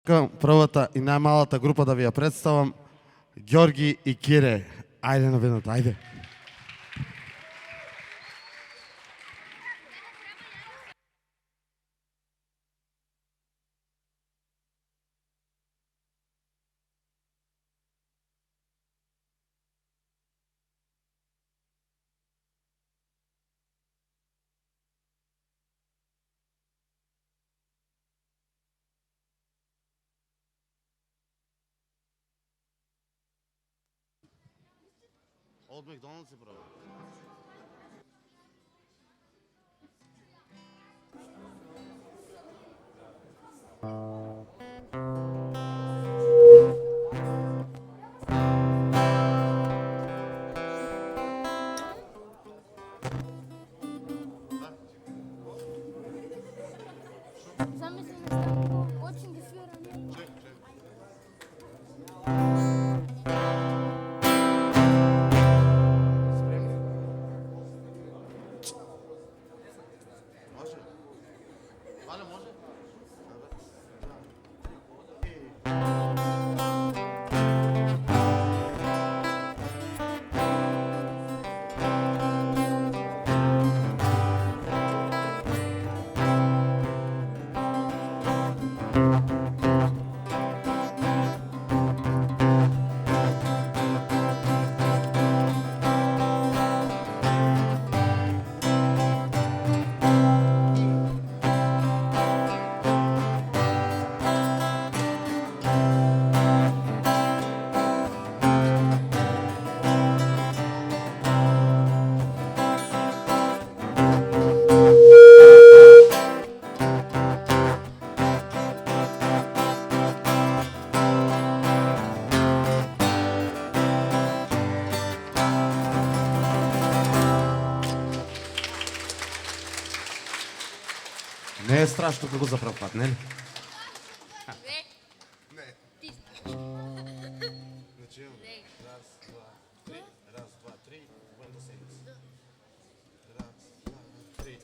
Към првата и најмалата група да ви ја представам, Ѓорги и Кире. Ајде на ведната, ајде. От Макдоналдс е право. Замисли на Станко, очень ги свира. Може? Валя, може? Не е страшно како за прв пат, нели? Не. Ти Значи, раз, два, три, when the saints. Раз, два, три.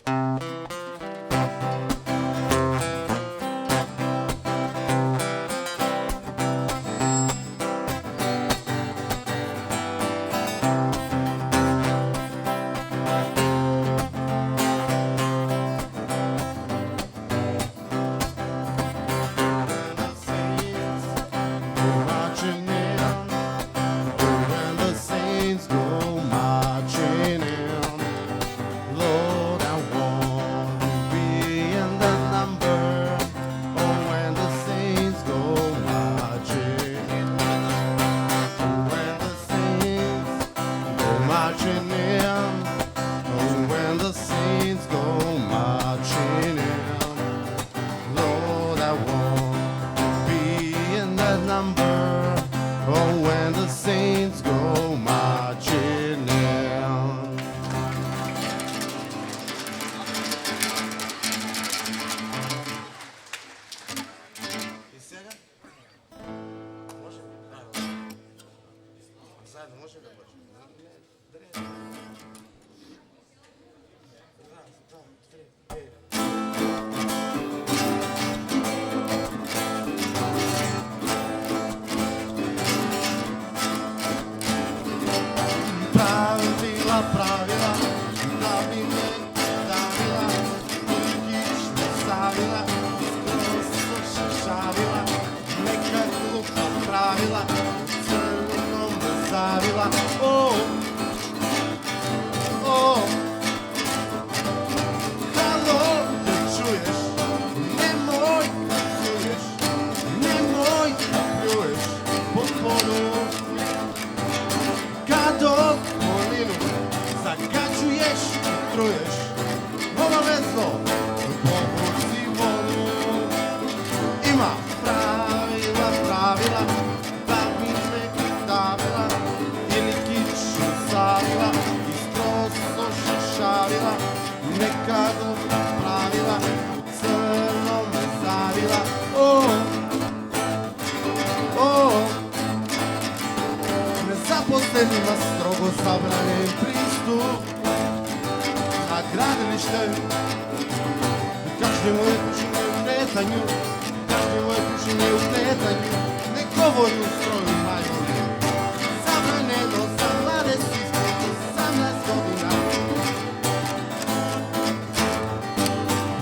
Правила, да би ме давила, логично ставила, просто шавила, нека глупа правила, црно ме завила. О, хало, да чуеш, немој да чуеш, немој да плюеш под поду, кадо закачуеш и труеш, обавезно побуди волю. Има правила, да би ме давила или кичу завила и просто шашавила, нека го правила, црно ме завила. Незапосленима строго забранен приступ на градилище. Каждый мой ученик в кретанju, каждый мой ученик в vojnu stroju majmuni. Zabranjeno za mlade siske do 18 godina.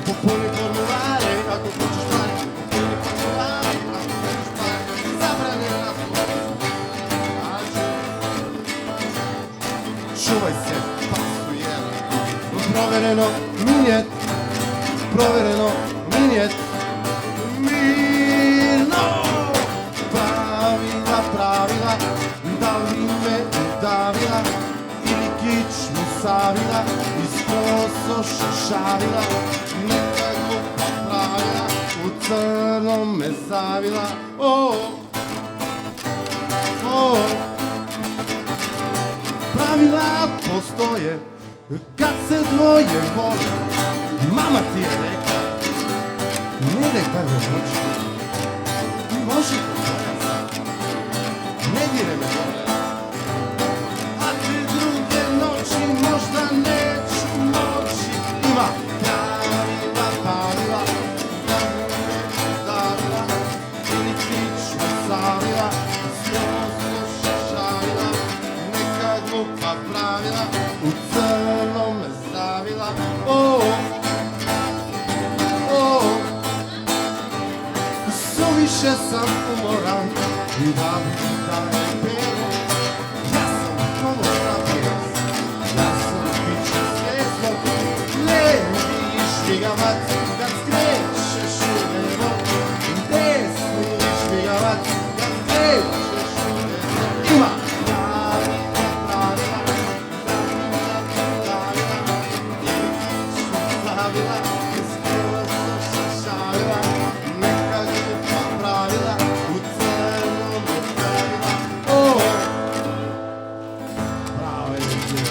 Popuni formulare ako hoćeš parati. Popuni formulare ako hoćeš parati. Zabranjena su. Čuvaj se, pasu jela. Provereno, minjet. Provereno, minjet. Mirno. Pravila, pravila. Da li me udavila ili kič mi savila i skroz ošišavila. Nikako pa pravila, u crnom me zavila. Pravila postoje kad se dvoje vole. Mama ti je rekla, ne idej prve noći, može te dvoje, ne dire me dole. A te druge noći možda neću moći. Ima pravila, pravila, da me udavila ili kiču savila, skroz ošišavila. Neka glupa pravila, u crnom me zavila. Suviše sam umoran i da je belo. Ja sam ono zapijest, ja sam biće svjesno. Levi špigavac kad skrećeš u nebo. Desni špigavac kad skrećeš u nebo. Ima pravila, pravila, pravila, pravila. Pravila, skroz ošišavila. Neka glupa pravila, u crnom me pravila. Prave ljudje.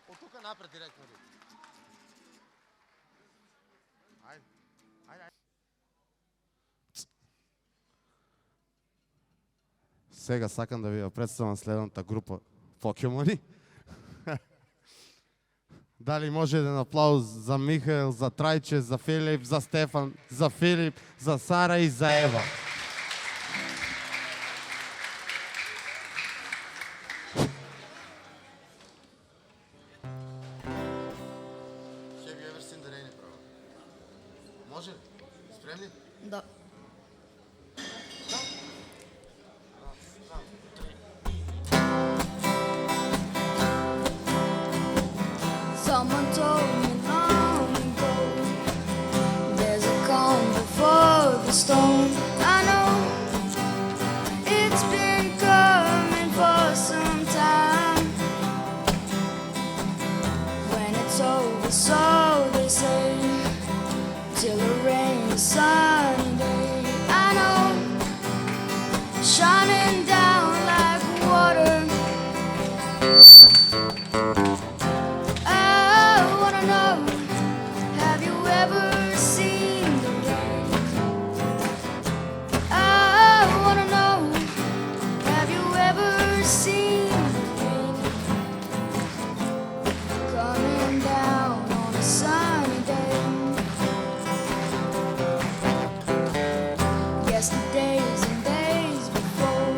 Od tuka napred direktno. Ajde, ajde, ajde. Сега сакам да ви ја представам следната група покемони. Дали може еден аплауз за Михаел, за Трајче, за Филип, за Стефан, за Филип, за Сара и за Ева. Have you ever seen the rain, bro? Може? Спремни? Да. Someone told me long ago, there's a calm before the storm. I know it's been coming for some time. When it's over, so they say, till it rains sunny day. I know, shining down like water. I wanna know, have you ever seen the rain? I wanna know, have you ever seen the rain? Coming down on a sunny day. Yesterdays and days before,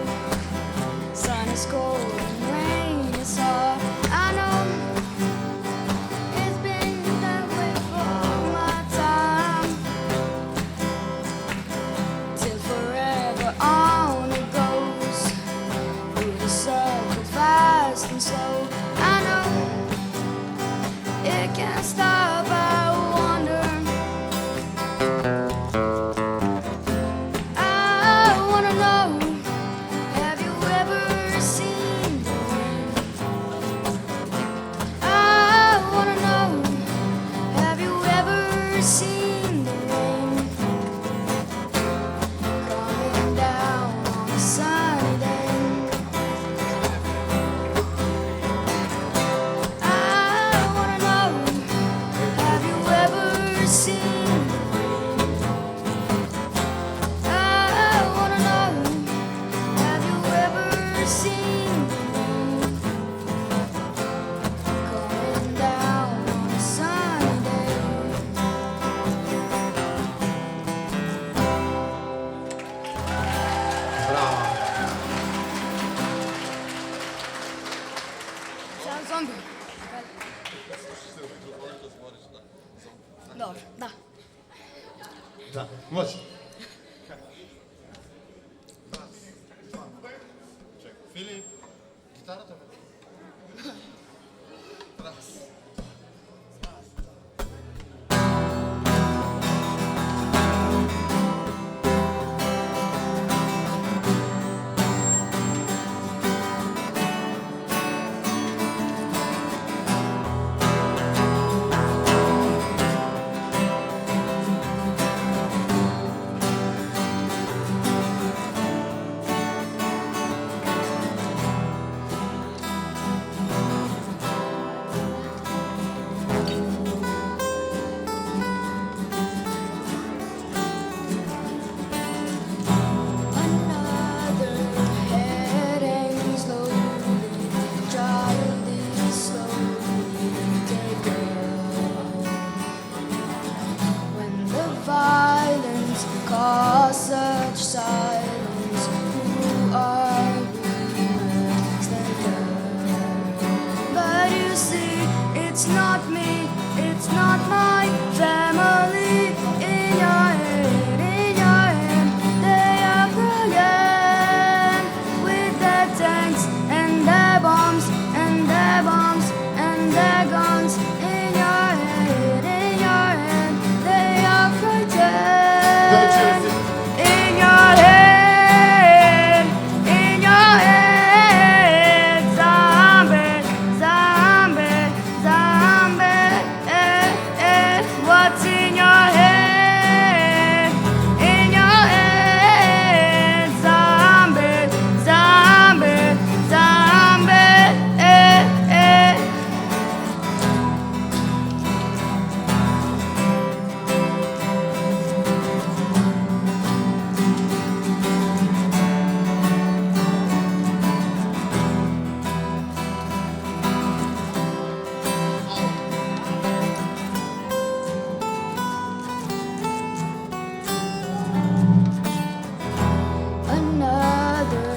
Another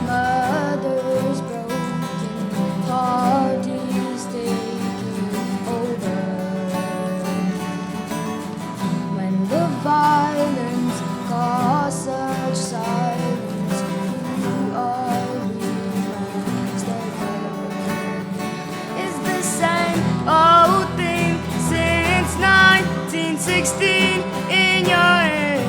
mother's broken heart is taking over. When the violence caused such silence, who are we instead? It's the same old thing since 1916. In your head,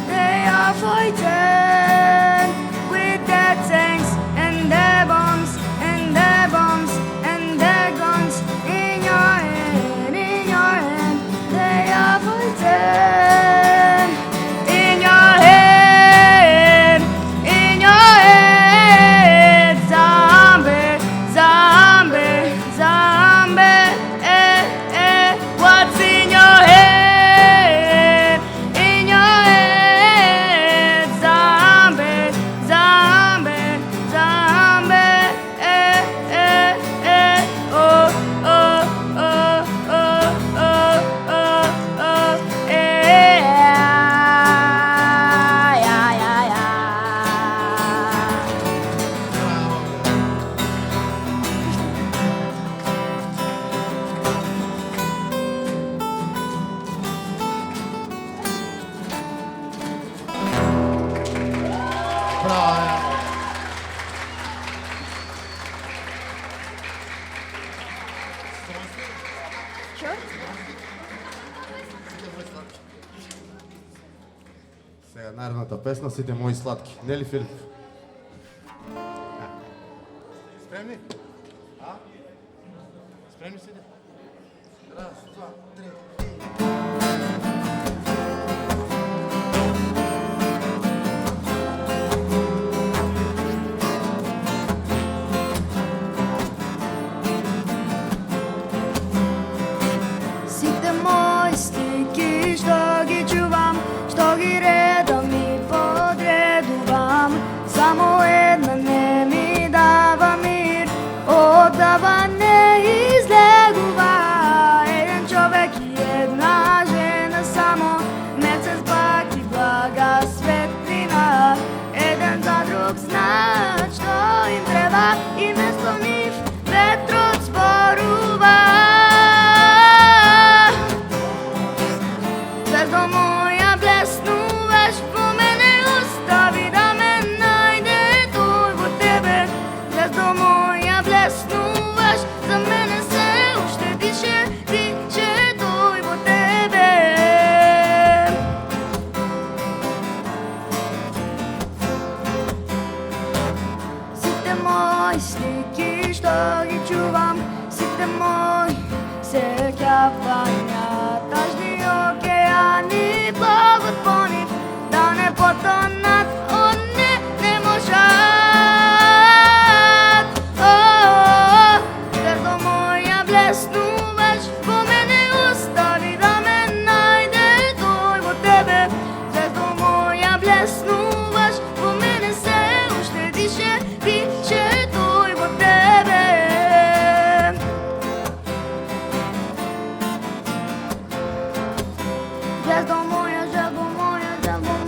they are fighting with their tanks and their bombs and their bombs and their guns. In your head, they are fighting. In your head, zombie, zombie, zombie. What's in your head? In your head, zombie, zombie, zombie. Oh, oh, oh, oh, oh, oh, oh, yeah, yeah, yeah, yeah. Brava. Сега наредната песна "Сите мои сладки". Нели Филип? Спремни? А? Спремни сите? Раз, два, три. Сите мои стихи, што ги чувам, што ги редам и подредувам, само една не ми дава мир, оддава не излегува. Еден човек и една жена само, месец пак и блага светлина. Еден за друг знаат што им треба и место нив ветрот зборува. Звездо моја блеснуваш, во мене остави да ме најде тој во тебе. Звездо моја блеснуваш, за мене се уште дише тој во тебе. Сите мои слики што ги чувам, сите мои сеќавања, тажни океани плават по нив, да не потонат, о не, не можат. Звездо моја блеснуваш, во мене остави да ме најде тој во тебе. Звездо моја блеснуваш, во мене се уште дише тој во тебе. Звездо моја, желбо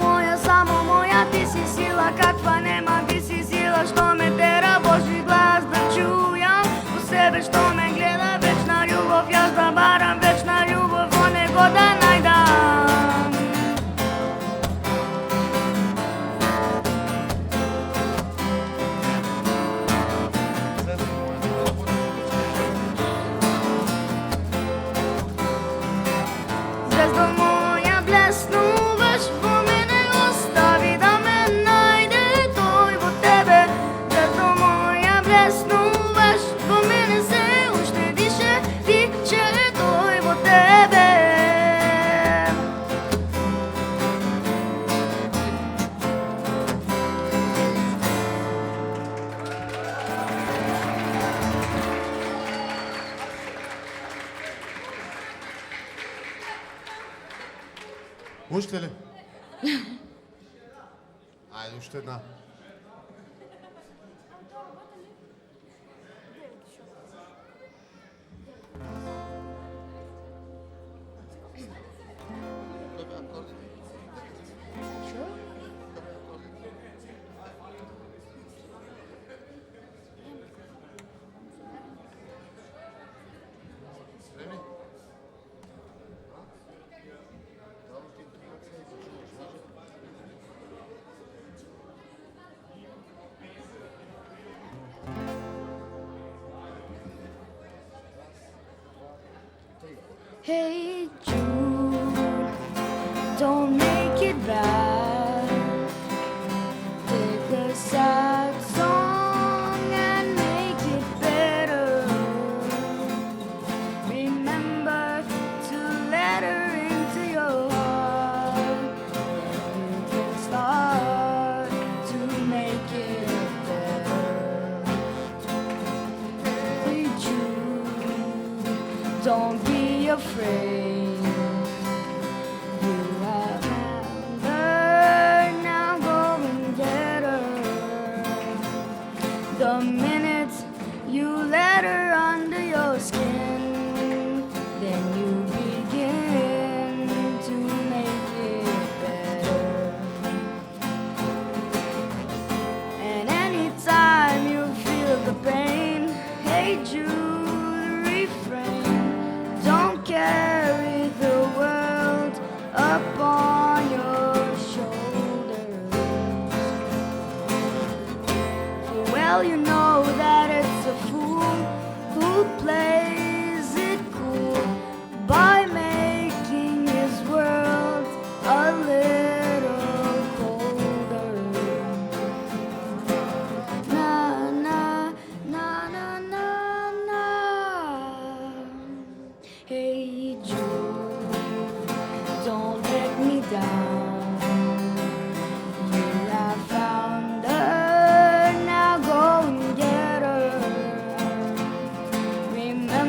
моја, само моја, ти си сила каква нема, ти си сила што ме тера Божи глас да чујам у себе, што ме гледа. Вечна љубов, јас да барам вечна љубов, во него да најдам. Звездо моја блеснуваш, во мене остави да ме најде тој во тебе. Звездо моја блеснуваш, во мене се уште дише тој во тебе. Уште ли? Ајде, уште една. Hey Jude, don't make it bad. Take a sad song and make it better. Remember to let her into your heart. You can start to make it better. Hey Jude, don't be afraid. You have her, now go and get her. The minute you let her under your skin, then you begin to make it better. And anytime you feel the pain, hey Jude, refrain. Don't carry the world upon your shoulders. For well you know that it's a fool who plays it cool by making his world a little colder. Na na na na na na. Hey Jude, don't let me down. You have found her, now go and get her. Remember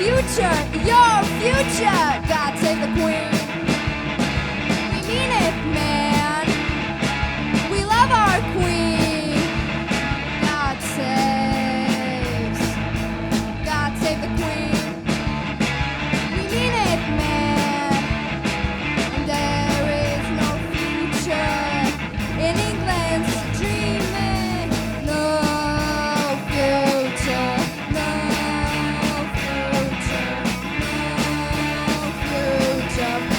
future, your future. God save the Queen. We mean it, man. We love our Queen. God save the Queen. We mean it, man. And there is no future in England's dreaming. No future, no future, no future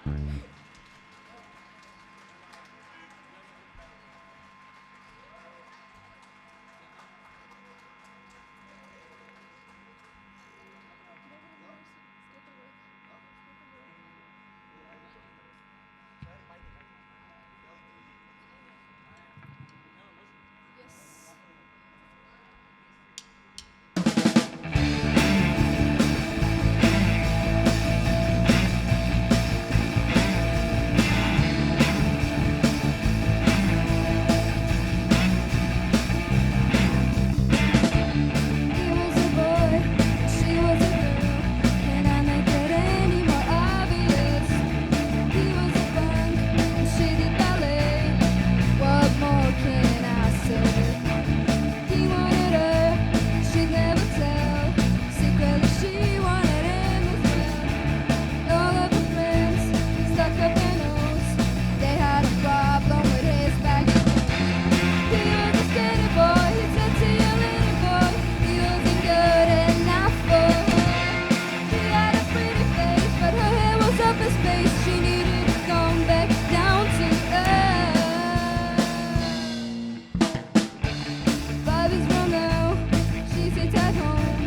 He was a boy, she was a girl. Can I make it any more obvious? He was a punk, and she did ballet. What more can I say? He wanted her, she'd never tell. Secretly she wanted him as well. All of her friends stuck up their nose. They had a problem with his baggy clothes. He was a skinny boy, he said to you, little boy, he wasn't good enough for her. She had a pretty face, but her hair was up in space. She needed to come back down to earth. 5 is Romeo, she sits at home,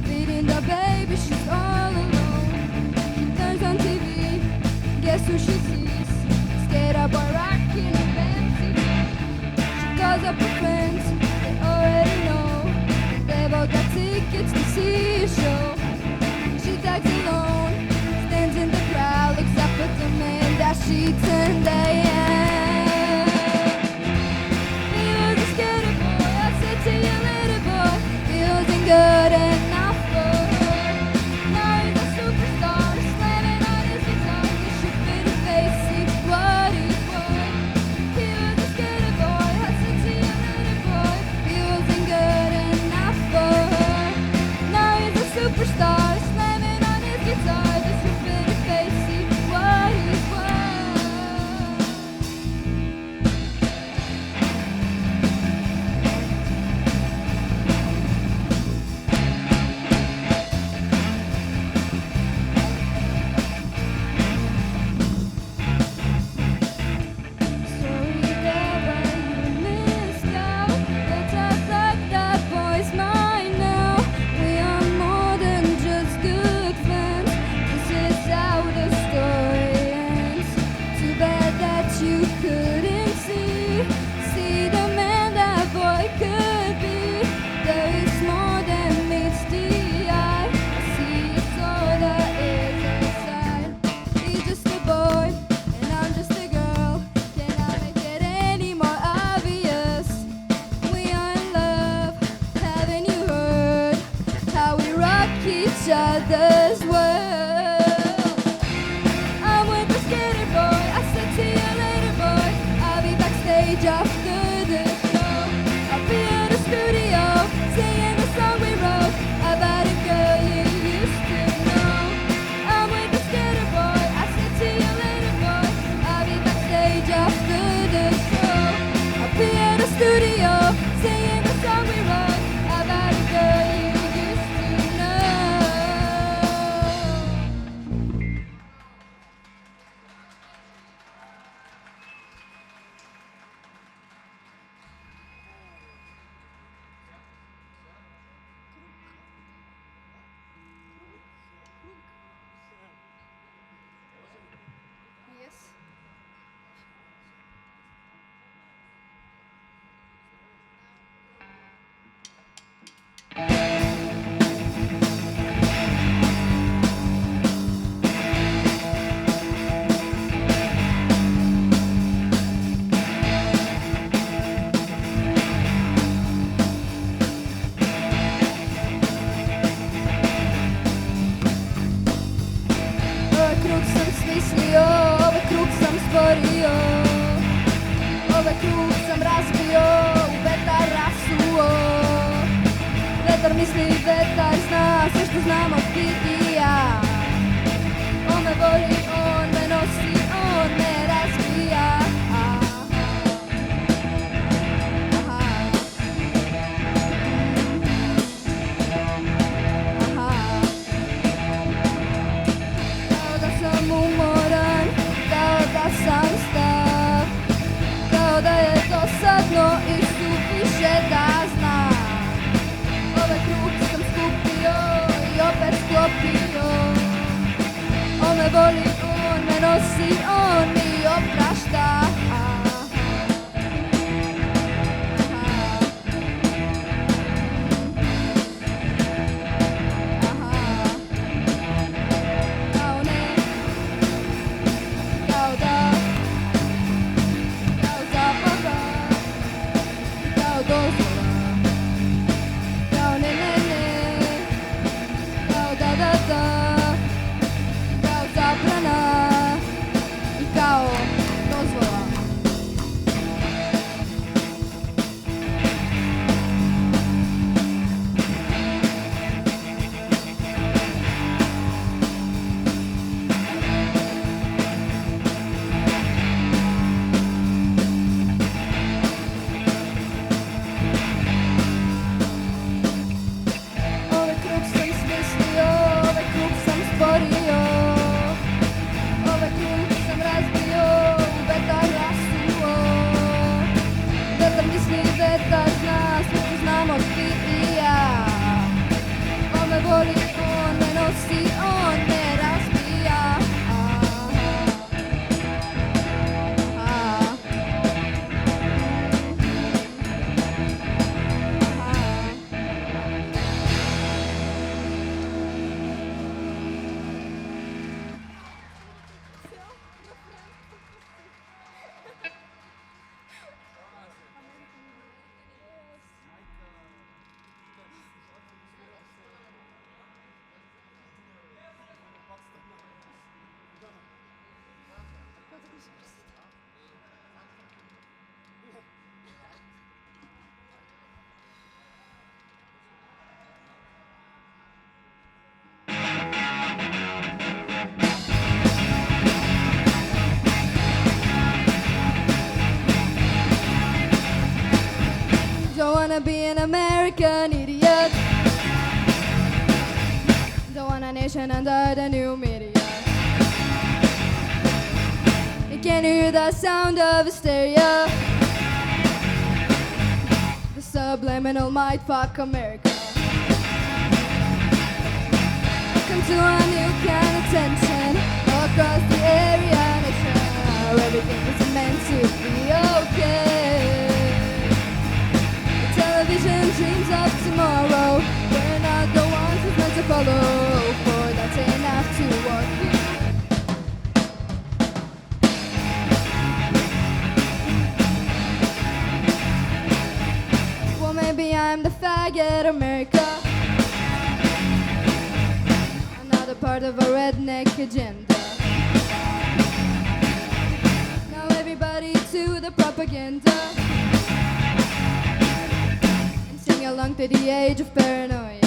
feeding the baby, she's all alone. She turns on TV, guess who she sees? Skater boy rocking a fancy. She calls up her friends, they already know. They both got tickets to see a show. She tags alone, stands in the crowd, looks up at the man that she turned AM. He was a skater boy, I said to you, little boy, he wasn't good enough for her. Now he's a superstar, slamming on his guitar. You should pretty face, see what he's worth. He was a skater boy, I said to you, little boy, he wasn't good enough for her. Now he's a superstar, slamming on his guitar. Just your pretty face, see what he's worth. Sorry that you missed out, but I thought that boy's mine now. We are more than just good friends. This is how the story ends. Too bad that you couldn't see the man that boy could be. There is more than meets the eye. I see it's all that is inside. He's just a boy, and I'm just a girl. Can I make it any more obvious? We are in love, haven't you heard how we rock each other's world? I'm with the skater boy, I said to you, little boy, I'll be backstage after the show. I'll be at the studio, singing the song we wrote about a girl you used to know. I'm with the skater boy, I said to you, little boy, I'll be backstage after the show. I'll be at the studio, singing the song we wrote about a girl you used to know. Yes. Ovaj krug sam smislio, ovaj krug sam stvorio, ovaj krug sam razbio, u vetar rasuo. Vetar misli, vetar zna sve što znamo ti i ja. On me voli, on me nosi, on me razbija. Kao da sam umoran, sam stav, kao da je dosadno i suviše da znam. Ovaj krug sam skupio i opet sklopio. On me voli, on me nosi, on mi oprašta. Don't wanna be an American idiot. Don't want a nation under the new media. You can hear the sound of hysteria. The subliminal might fuck America. Welcome to a new kind of tension all across the area nation. Everything is meant to be okay. Television dreams of tomorrow. We're not the ones who's meant to follow, for that's enough to walk you. Well, maybe I'm the faggot America, another part of a redneck agenda. Now everybody to the propaganda, along to the age of paranoia.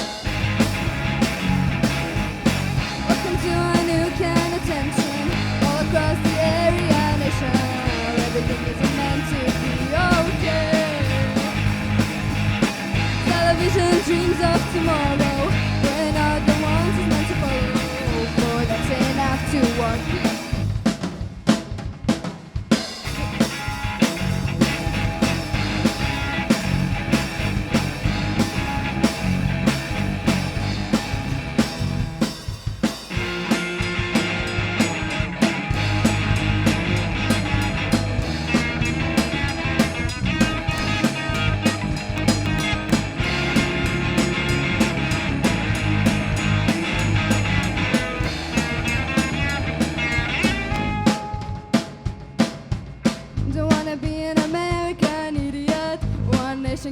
Welcome to a new kind of tension all across the area nation. Everything is meant to be okay. Television dreams of tomorrow. We're not the ones who's meant to follow, for that's enough to walk you.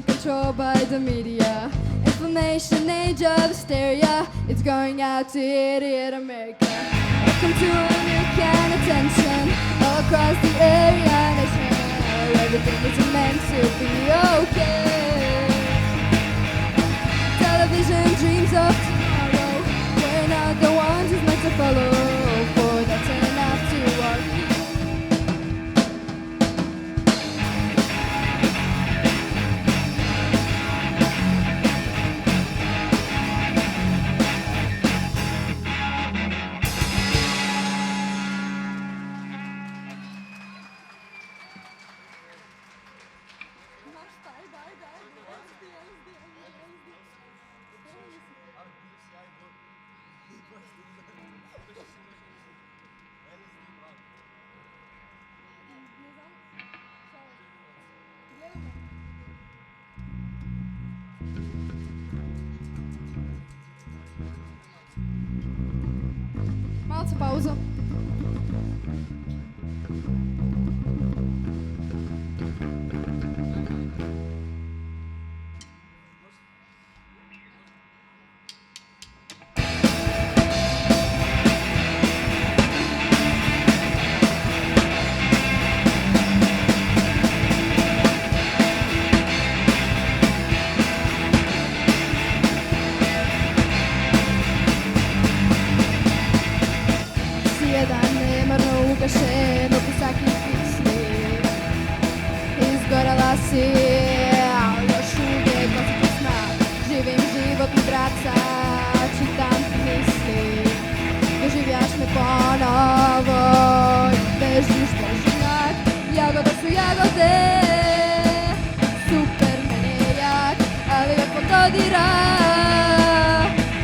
Controlled by the media, information age of hysteria. It's going out to idiot America. Welcome to a new kind of tension all across the area nation. Everything is meant to be okay. Television dreams of tomorrow. We're not the ones who's meant to follow, for that's enough to walk you. pauzu. Jedan nemarno ugašen utisak i pismi. Izgorela si, ali još uvijek osjećam smak. Živim život mudraca, čitam ti misli. Doživljaš me ponovo i bežiš bežinjak. Jagode su jagode, super men je jak, ali ako dodira,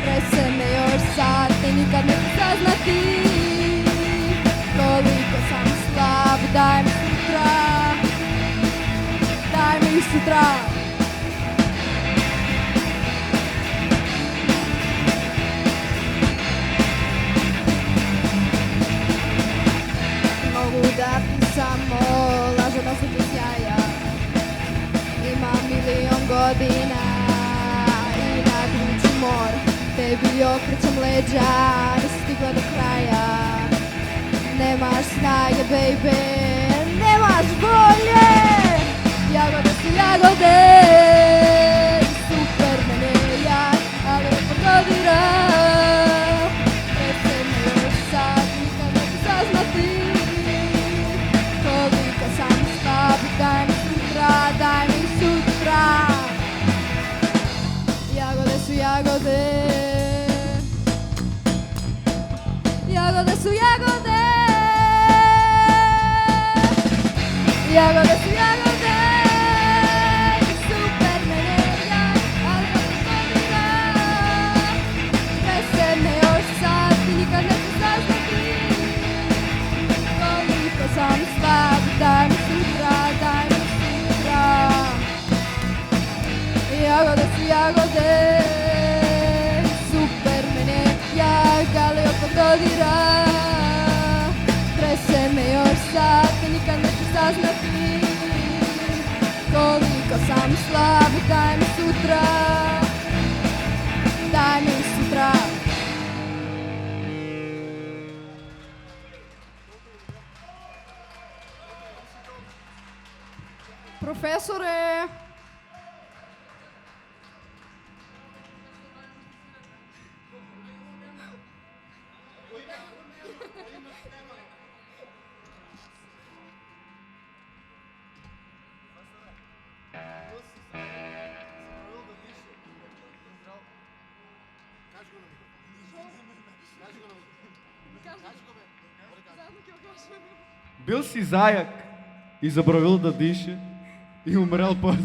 trese me još sad i nikad neću saznati koliko sam slab. Daj mi sutra, daj mi sutra. Mogu da ti samo lažem osjećaj sjaja. Imam milion godina i na gruči mor. Tebi okrećem leđa, nisi stigla do kraja. Nemaš snage, baby, nemaš volje. Jagode su jagode, super men je jak, ali ako dodira, trese me još sad, nikad neću saznati koliko sam slab. Daj mi sutra, daj mi sutra. Jagode su jagode, jagode su jagode. Jagode su jagode, super men je jak, ali ako dodira, trese me još sad i nikad neću saznati koliko sam slab. Daj mi sutra, daj mi sutra. Jagode su jagode, super men je jak, ali ako dodira, trese me još sad i nikad neću saznati koliko sam slab. Daj mi sutra, daj mi sutra. Profesore! Бил си заек и забравил да диша и умрял после.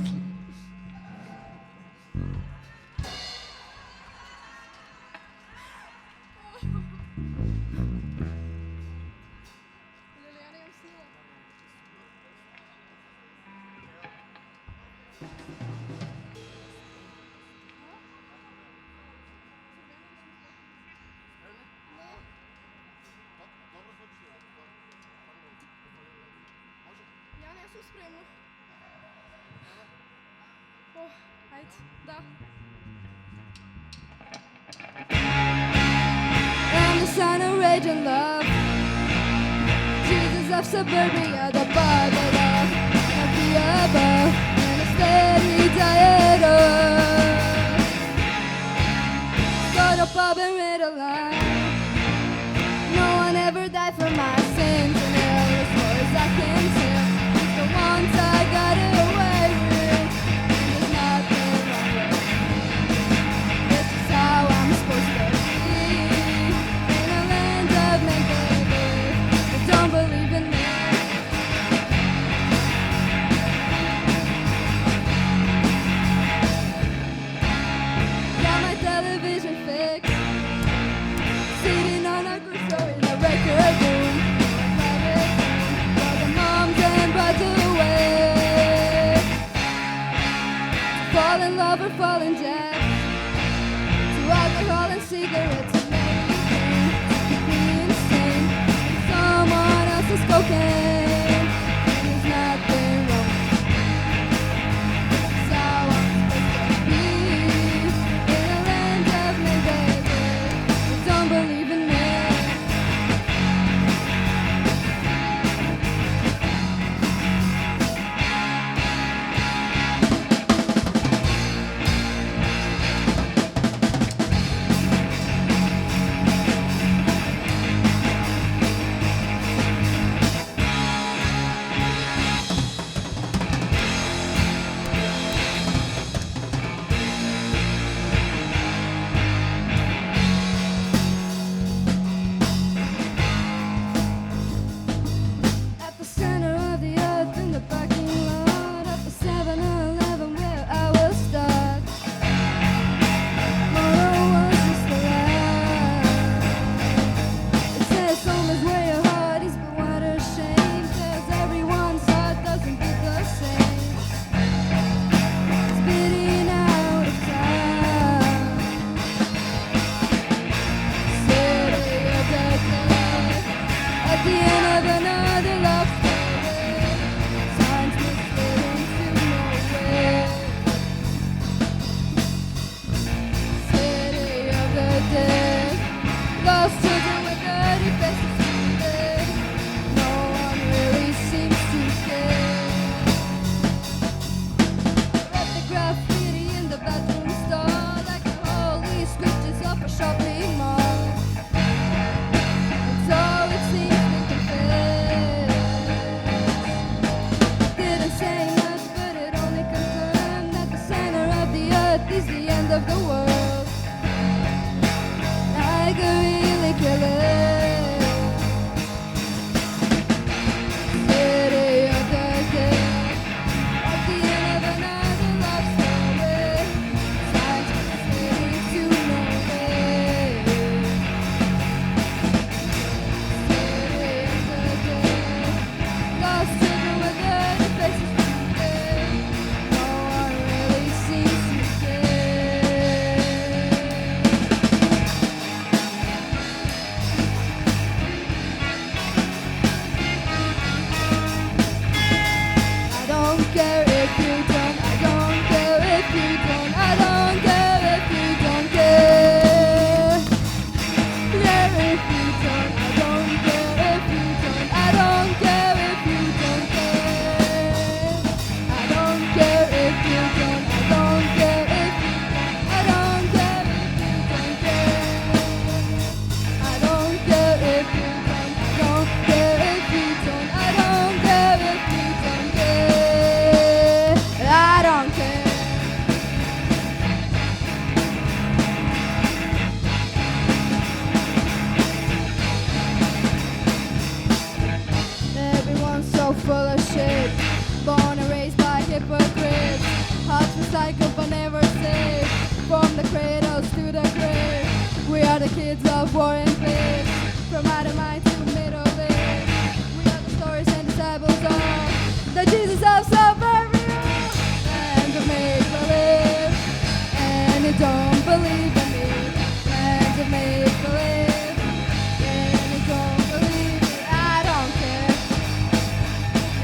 Ja ne sam spremna. Ajde, da. I'm the son of rage and love, Jesus of suburbia, the bother love, not the above, and a steady diet of. Go to pub and read a line. No one ever died for my sins, and hell as far as I can tell, it's the ones I got away with, and there's nothing wrong with it. This is how I'm supposed to be, in a land of make-believe. I don't believe in me. the end of another love story. Signs misleading to nowhere. City of the dead, lost children with dirty faces today. No one really seems to care. Read the graffiti in the bathroom stall like the holy scriptures of a shopping mall. So it seems we confess. Didn't say much, but it only confirmed that the center of the earth is the end of the world. Like a really killer. City of the dead, at the end of another love story. Signs misleading to nowhere. Lost children with dirty faces today. No one really seems to care. I don't care if you don't. I don't care if you don't. I don't care if you don't care. Care if you don't. I don't care if you don't. I don't care if you don't care. I don't care if you don't. I don't care if you don't. I don't care if you don't care. I don't care if you don't. I don't care if you don't. I don't care if you don't care. I don't care. Everyone's so full of shit. Born and raised by hypocrites. Hearts recycled but never safe. From the cradles to the grave. We are the kids of war and peace. From outer mind to middle age. We are the stories and disciples of the Jesus of suffering. And of make believe. And you don't believe in me. And of make believe. And you don't believe me. I don't care.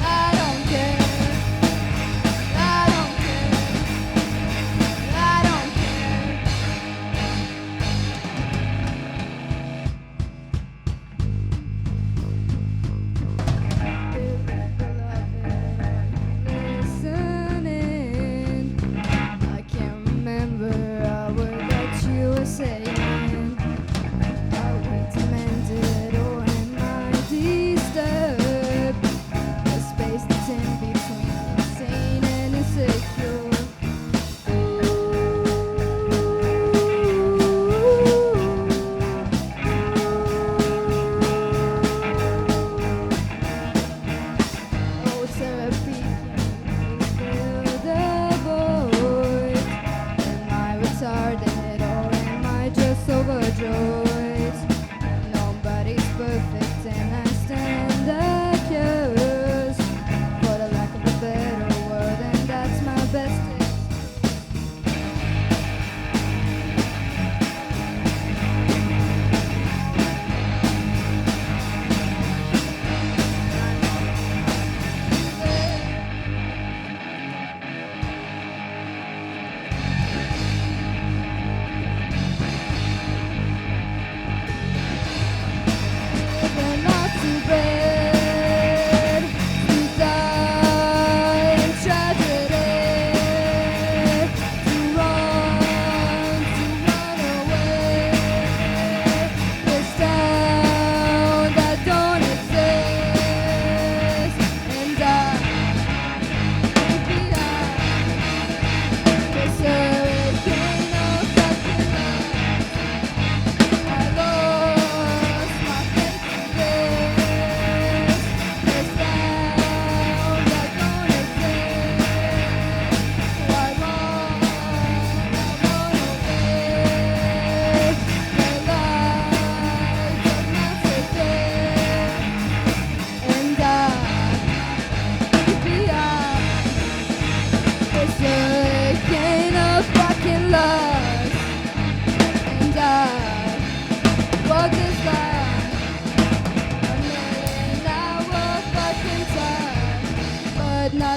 I don't care. I don't care. I don't care.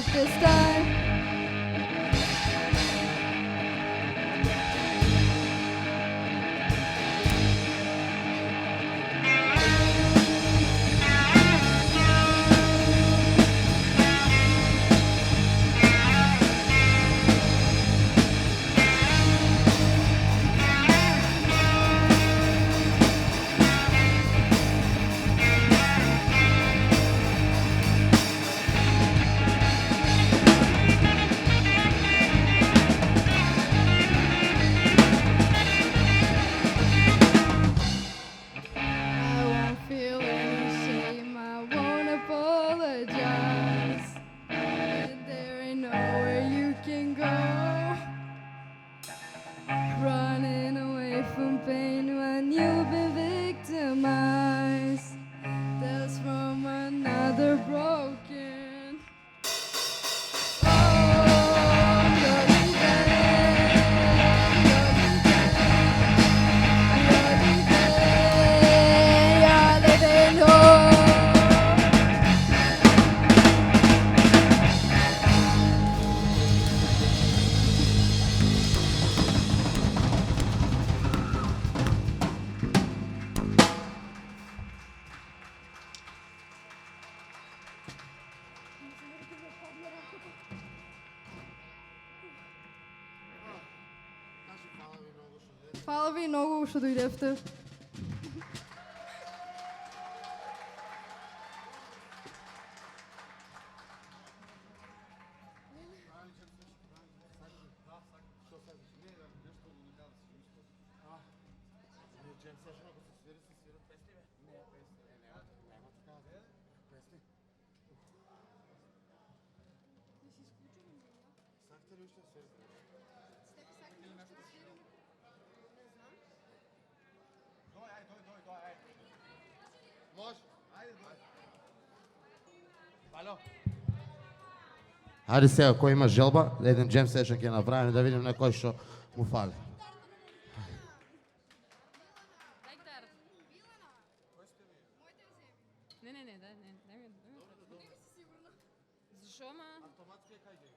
not this time. I won't feel any shame, I won't apologize. And there ain't nowhere you can go. Running away from pain when you've been victimized. That's from another broken. Oh, you're leaving, you're living home. Hvala ви много што дојдевте. Ајде сега, кој има желба, еден джем сешн ќе направиме да видим некој што му фали. Не, дай ми. Защо, ма? Автоматски кај ги?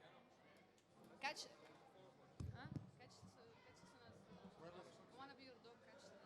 Кај се нас? Wanna be your dog, кај се нас?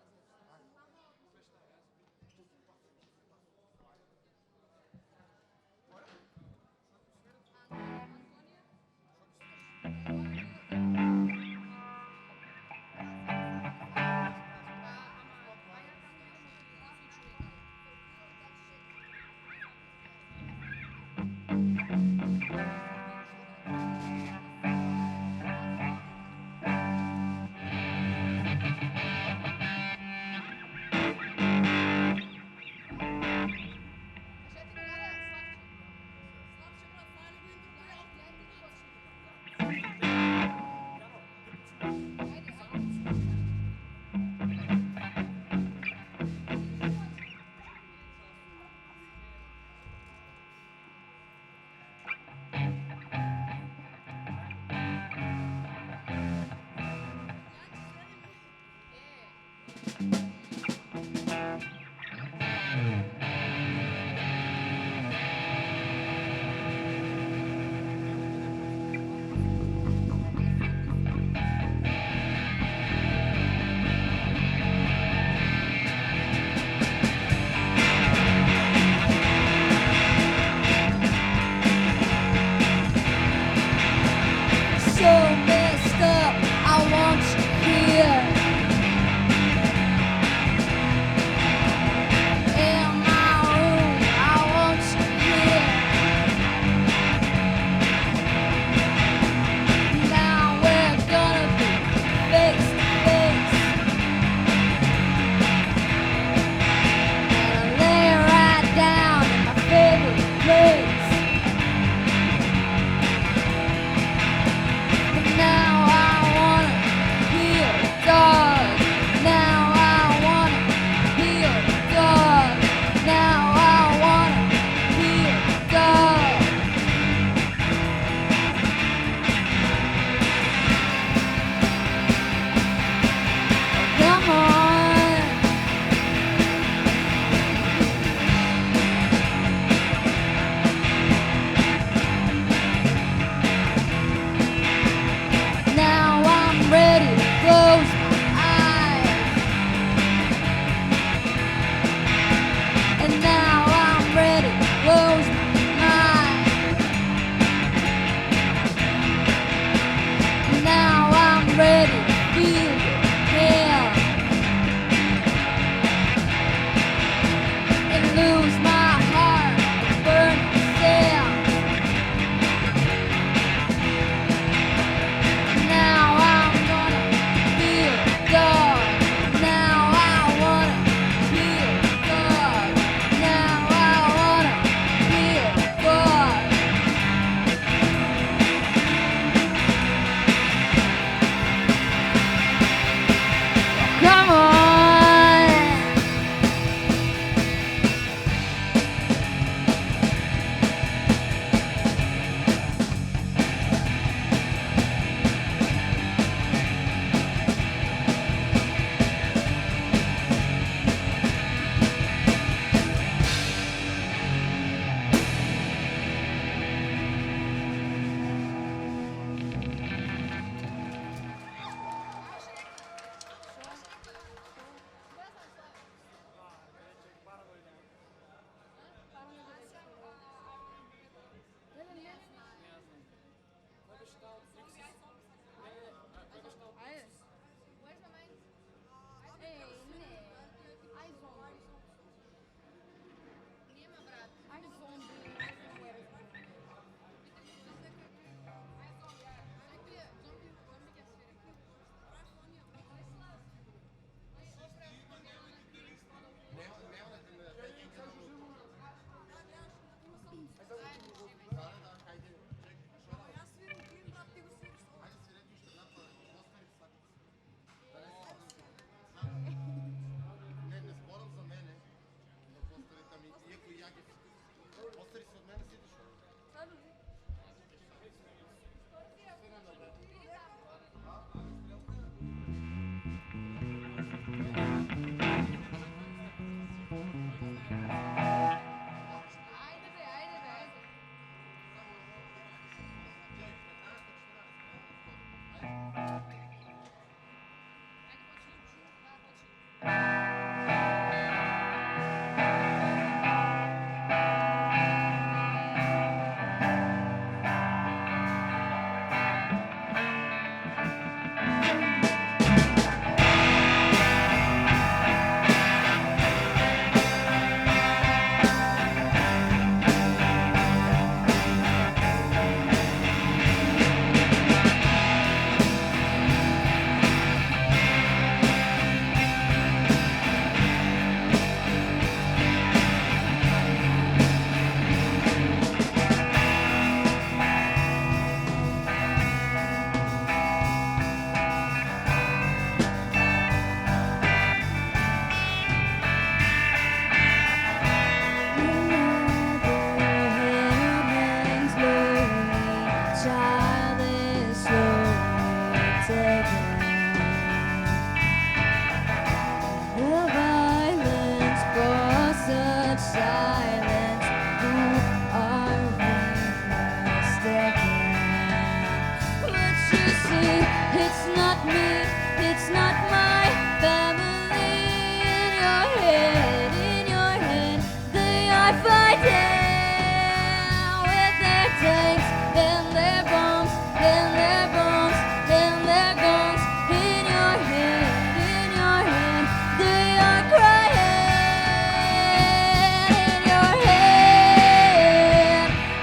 fighting with their tanks and their bombs and their bombs and their guns. In your hand, they are crying.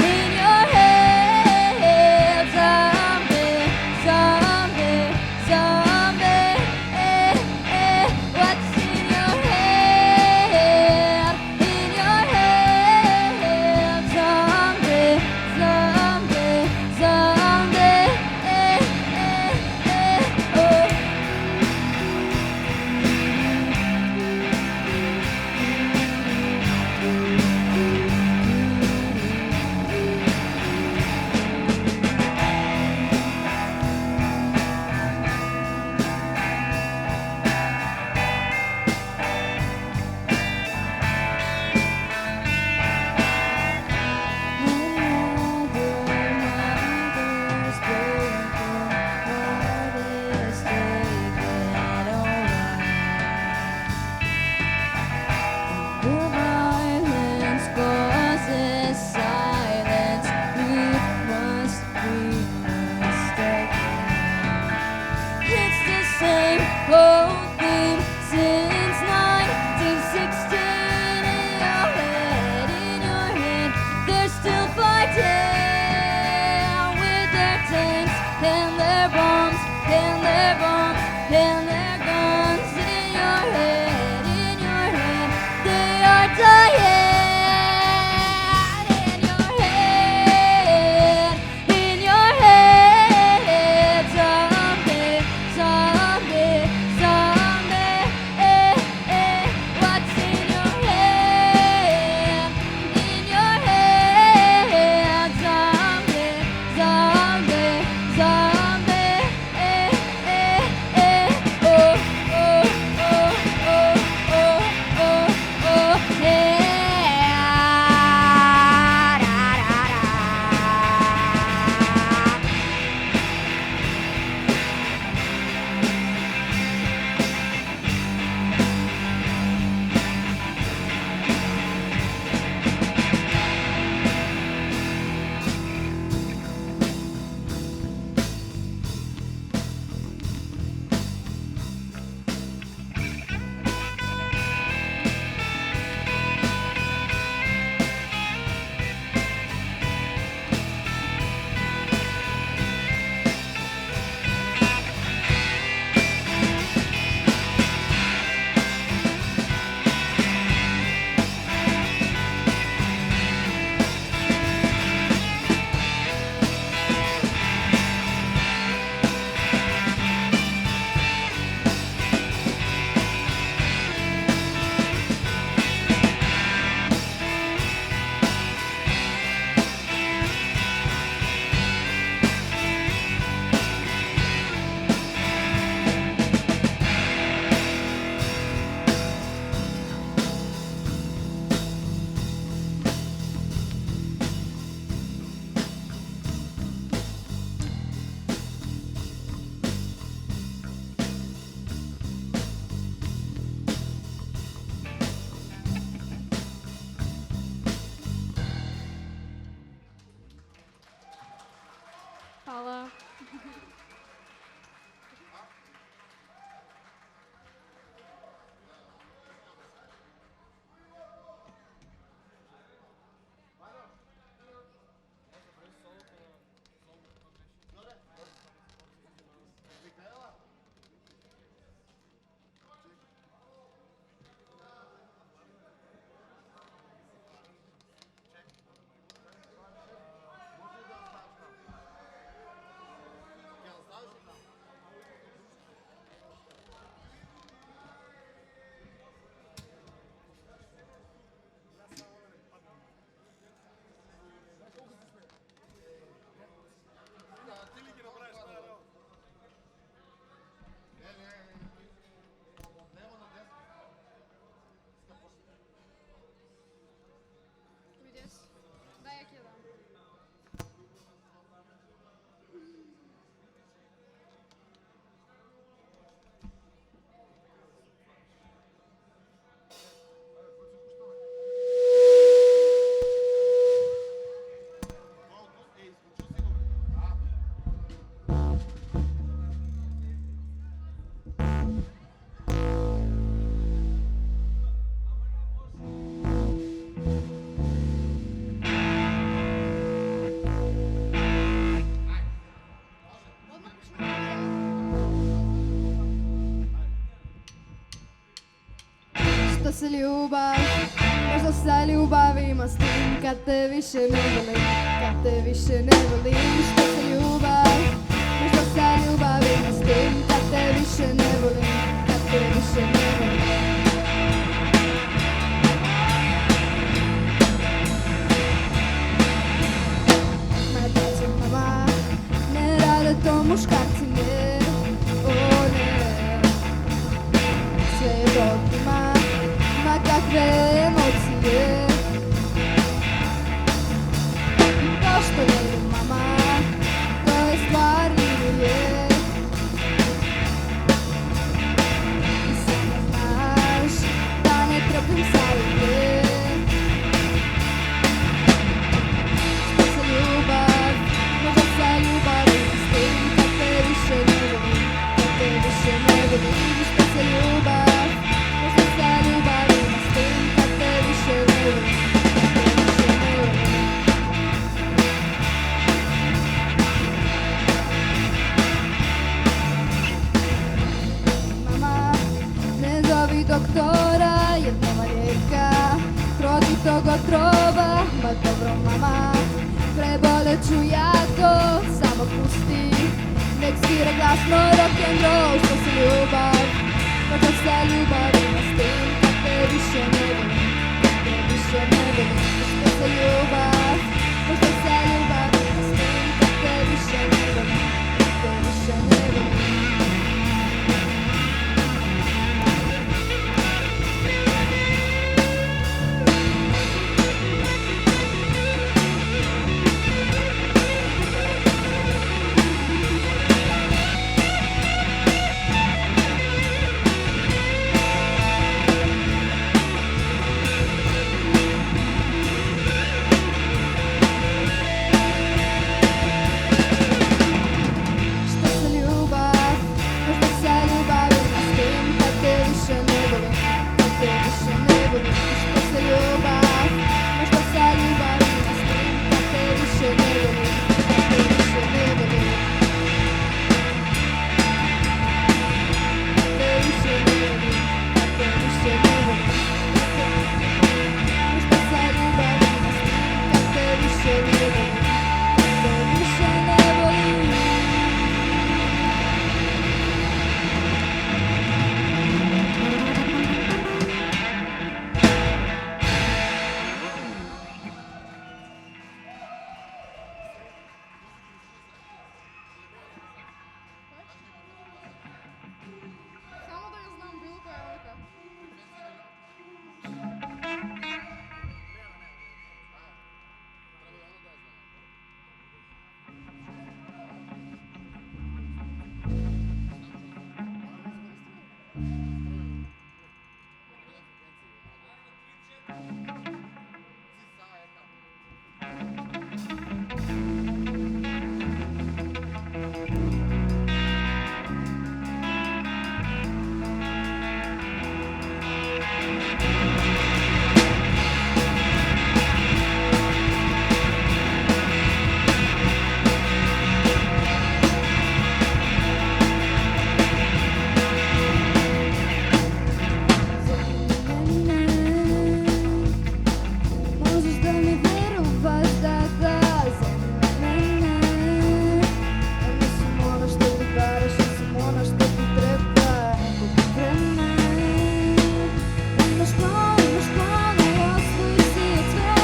In your hand, someday, someday, someday. What's in your hand? In your hand, someday, someday, someday. Oh. Old theme since 1916. In your head, they're still fighting with their tanks and their bombs and their bombs and their guns. In your head, they are dying. In your head, someday, someday, someday. What's in your head? In your head, someday, someday, someday. se ljubav, možda se ljubavima s tim kad te više ne volim, kad te više ne volim. Što se ljubav, možda se ljubavima s tim kad te više ne volim, kad te više ne volim. Moja djeca, mama, ne rade to muškarci, ne, o ne. Sve je dok ma kakve emocije. To što ne ide mama, to je stvar iluzije. I samo znaš da ne trpim savjete. Što se ljubav, možda se ljubavi s tim kad te više ne volim, kad te više ne volim. Što se ljubav, možda se ljubavi s tim kad te više ne volim, kad te više ne volim. Mama, ne zovi doktora jer nema lijeka protiv tog otrova. Ma dobro mama, prebolet ću jako, samo pusti, nek svira glasno rock'n'roll. Što se ljubav, možda se ljubavi s tim kad te više ne volim, kad te više ne volim. Što se ljubav, možda se ljubavi s tim kad te više ne volim, kad te više ne volim. Što se ljubav, možda se ljubavi s tim kad te više ne volim, kad te više ne volim. Što se ljubav, možda se ljubavi s tim kad te više ne volim, kad te više ne volim. Kad te više ne volim, kad te više ne volim. Možda se ljubavi s tim kad te više ne volim, kad te više ne volim. Samo da ja znam bilo koja je ovdje. Možeš da mi verovaš da za mene. Ja nisam ona što ti daraš, ja sam ona što ti treba. Neko vreme. Imaš plan, osvoji si od sve.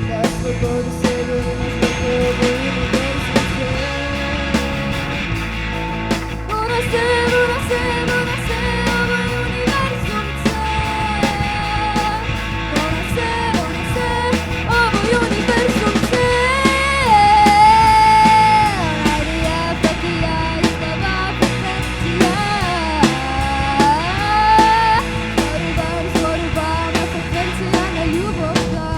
Da slobodi sebe, imaš da tebe, univerzum sve. Ona se, ovo je univerzum sve. Ona se, ovo je univerzum sve. Radija, fakija, istava, frekvencija. Sporuba, frekvencija na ljubav da.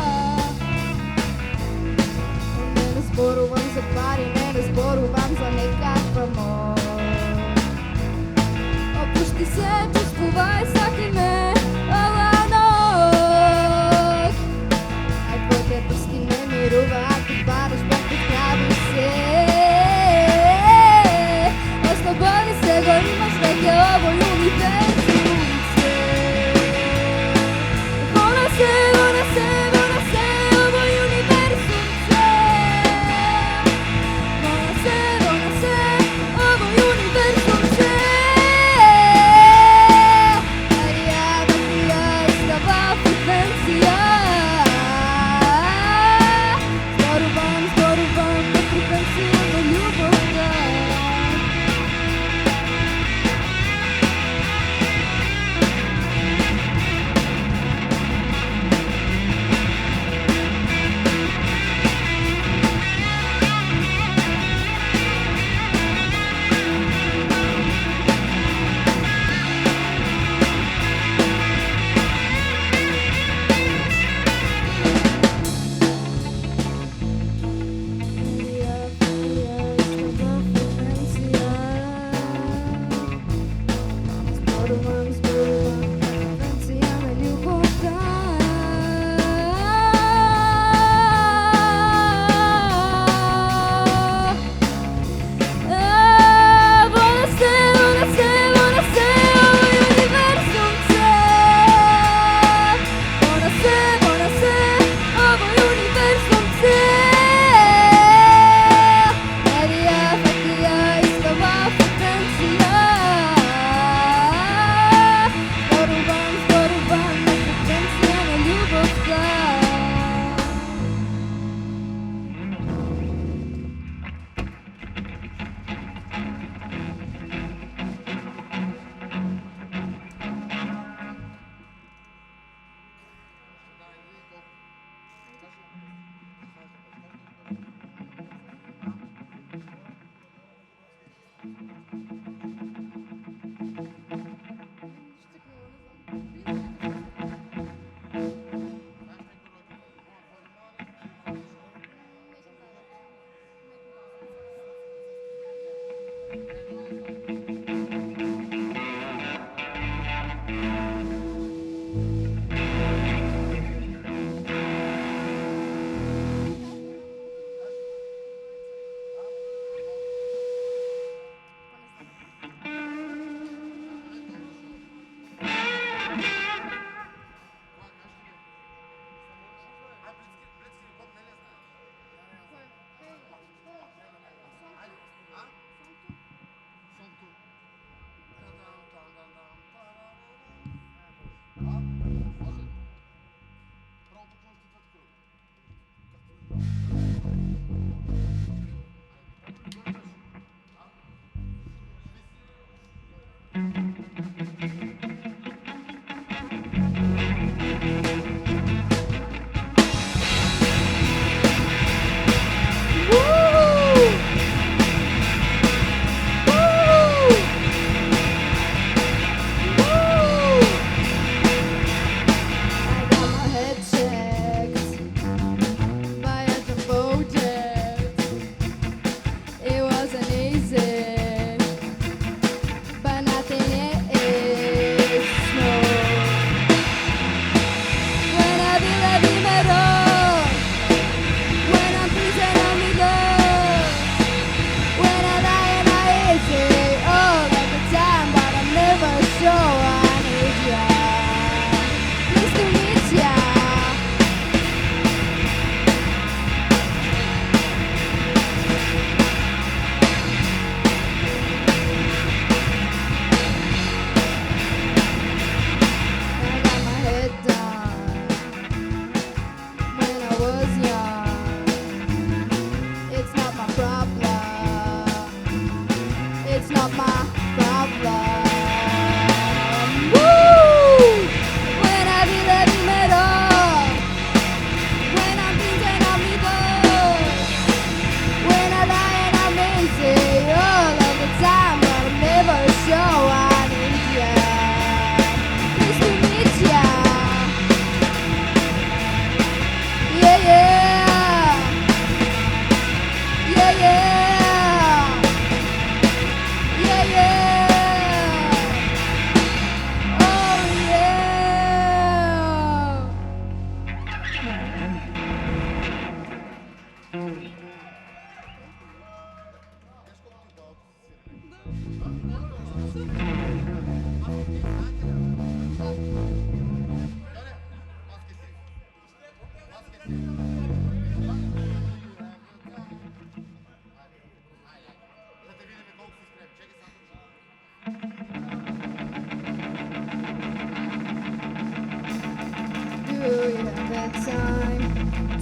I got my head checked by a jumbo jet. It wasn't easy, but nothing is. No. When I feel heavy metal, when I'm freezing on me low, when I lie and I easy all of the time, but I'm never sure I need ya. Nice to meet ya. I got my head down when I was young. It's not my problem. It's not my problem. Woo! When I feel heavy metal, when I'm beating on me good, when I lie and I'm easy all of the time, but I'm never sure I need ya. Nice to meet ya. Yeah, yeah. Yeah, yeah. Yeah, yeah. Oh, yeah. Do you have the time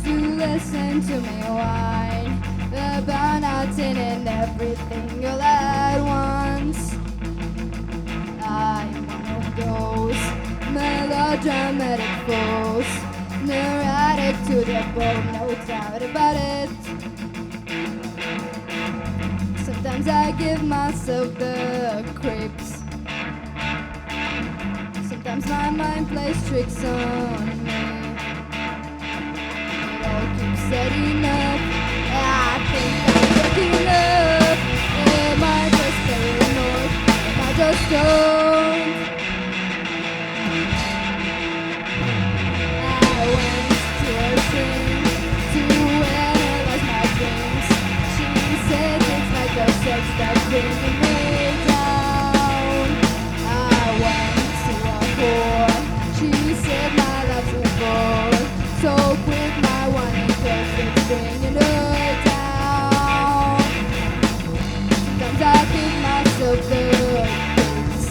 to listen to me whine about nothing and everything all at once? I'm one of those melodramatic fools, neurotic to the bone, no doubt about it. Sometimes I give myself the creeps. Sometimes my mind plays tricks on me. It all keeps setting up. I think I'm waking up. Am I just paranoid? Am I just stoned? I went to her shrink to analyze my dreams. She said it's like the sex that's bringing me down. I went to a whore. She said my love's a bore. So quick, my one and close, it's bringing her down. Sometimes I give myself the creeps.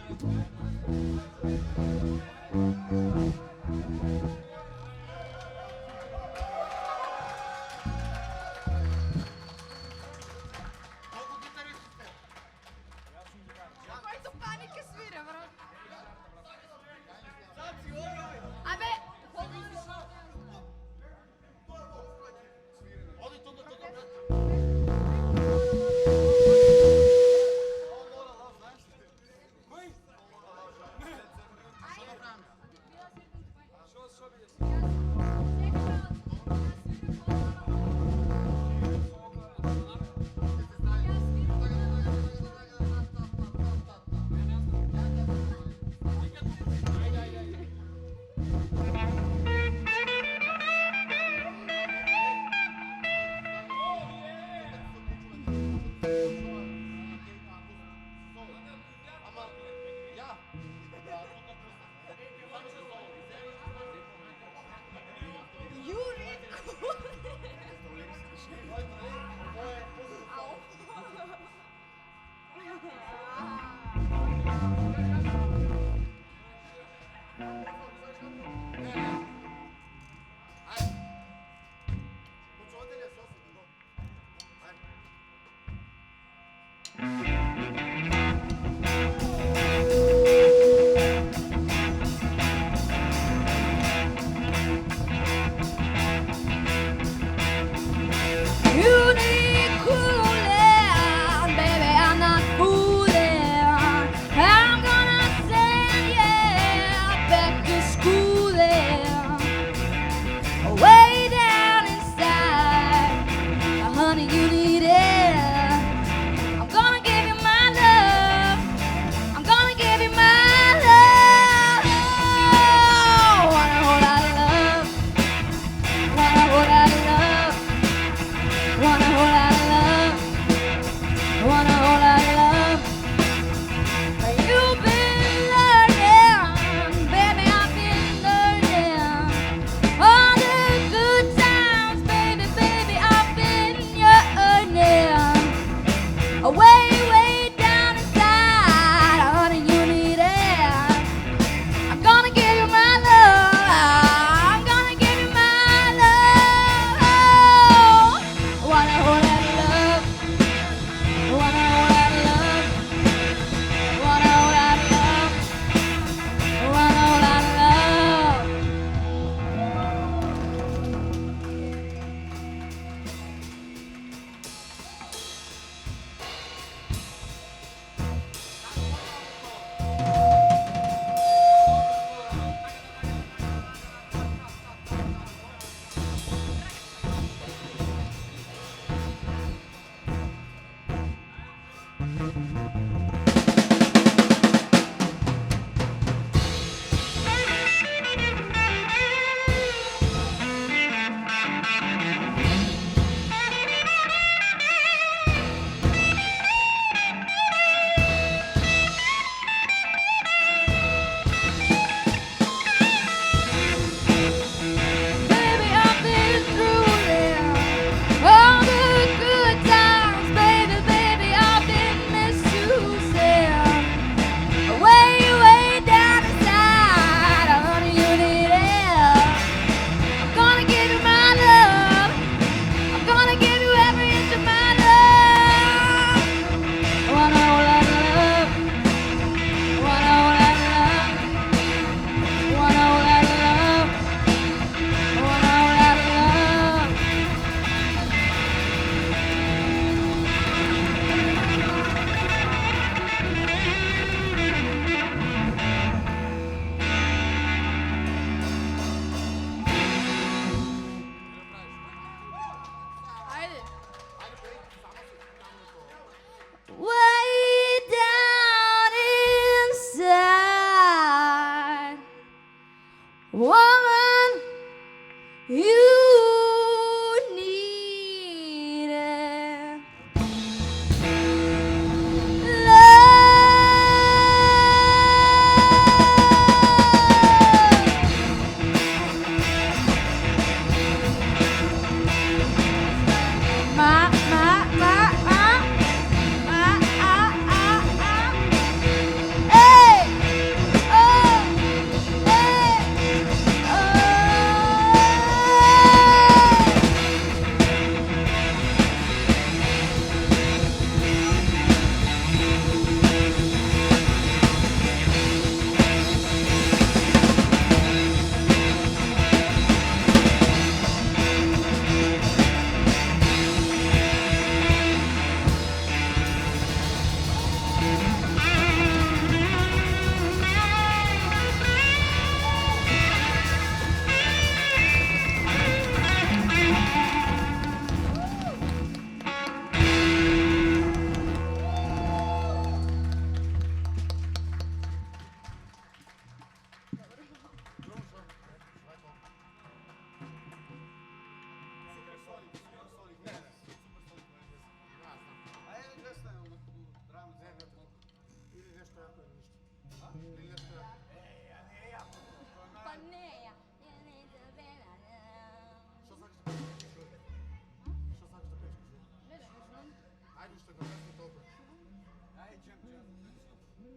Koji tu panike svira, bro? Abe! You need cool, baby, I'm not fooling.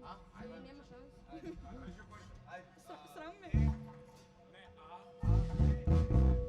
Nema šanse. Sram me. Nema da ima interes.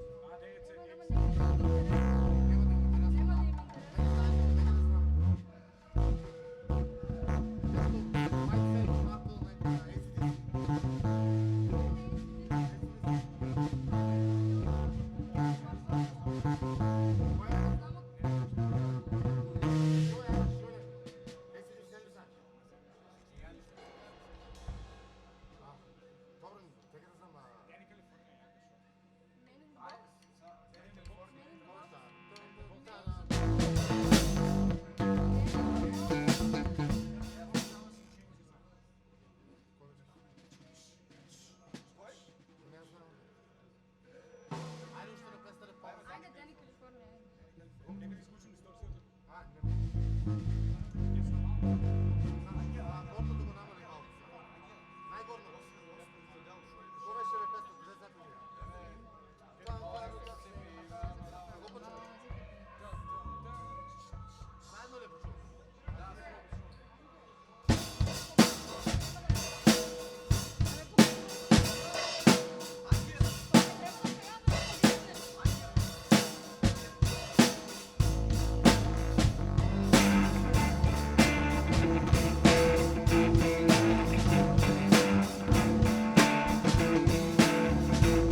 Ajde, Danny California.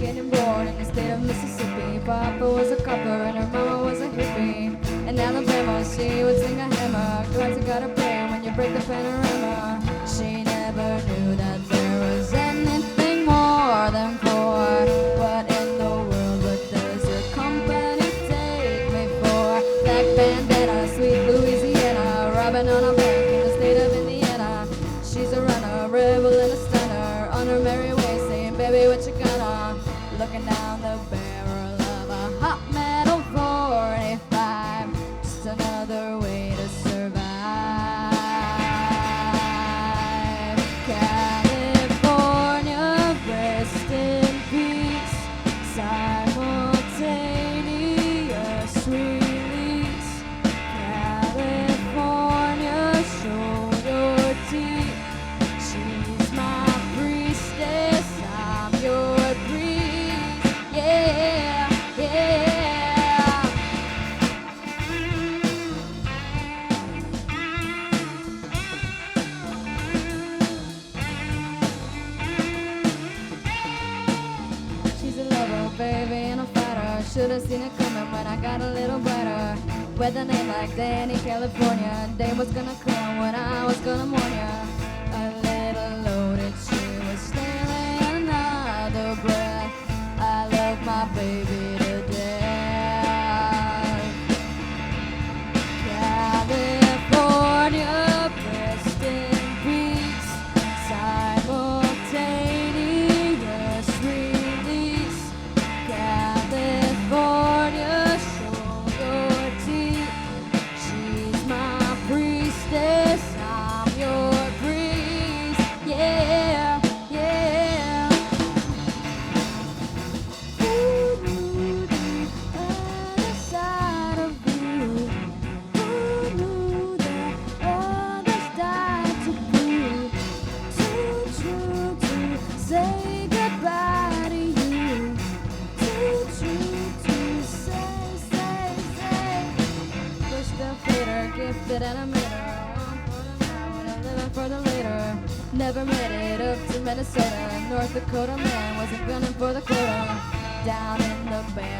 Getting born in the state of Mississippi. Papa was a copper and her mama was a hippie. In Alabama, she would sing a hammer. Glad you gotta pay when you break the panorama. She never knew that there was anything more than four. What in the world, what does your company take me for? Black bandana, sweet Louisiana. Robbing on a bank in the state of Indiana. She's a runner, rebel and a stunner. On her merry way, saying, baby, what you gonna? Looking down the barrel of a hot metal 45. Just another way to survive. California, rest in peace. Simultaneous release. California, show your teeth. She's my priestess, I'm your priest. Yeah, yeah. She's a lover, baby, and a fighter. Should've seen it coming when I got a little brighter. With a name like Danny California, day was gonna come when I was gonna mourn ya. A little loaded, she was stealing another breath. I love my baby to death. California, rest in peace. Simultaneous release. California, show your teeth. She's my priestess, I'm your priest. Yeah, yeah. Who knew the other side of you? Who knew that others died to prove? Too true to say goodbye to you. Too true to say. Push the fader, gifted animator. One for the now and a living for the later. Never made it up to Minnesota. North Dakota man wasn't gunning for the quota. Down in the bear.